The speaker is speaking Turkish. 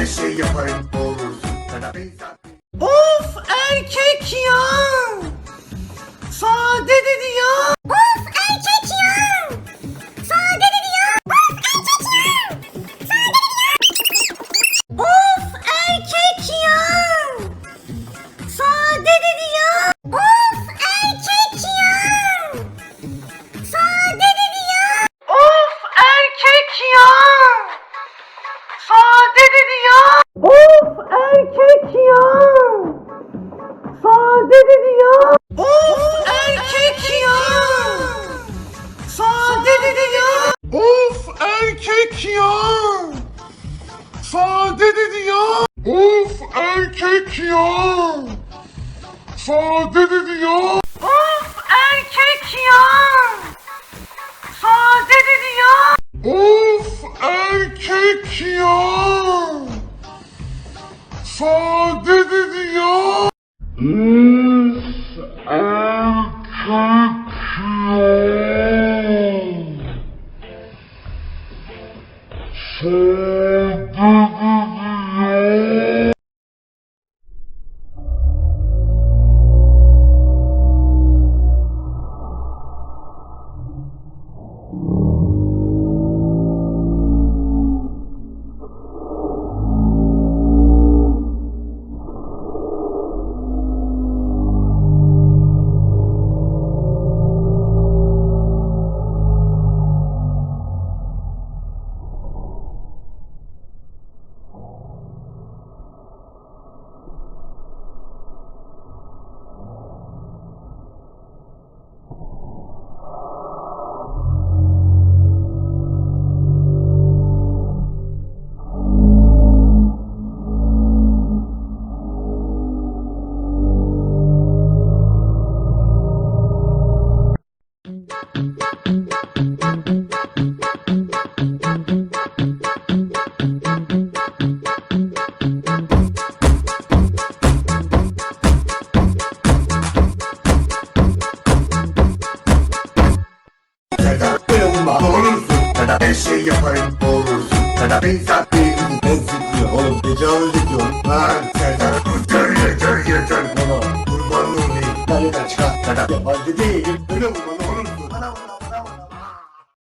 şey yaparım olursun. Of erkek ya. Sade dedi ya. Of erkek ya. Sade dedi ya. Of erkek ya. Sade dedi ya. Of erkek ya. Sade dedi ya. Of erkek ya. Sade dedi ya. Of erkek ya. Sade dedi ya. Of erkek ya. Sade dedi ya. Of erkek ya. Sade dedi ya. Of erkek ya. Sade dedi ya. Of erkek ya. Sade dedi ya. Of erkek ya. Sade dedi ya. Her şey yaparım olursun. Ben zaten ezikliyor oğlum, tecavüz ediyorum. Lan yeter. Bana kurban olayım. Ben yeter çıkar. Yabancı değilim. Öyle vurmanı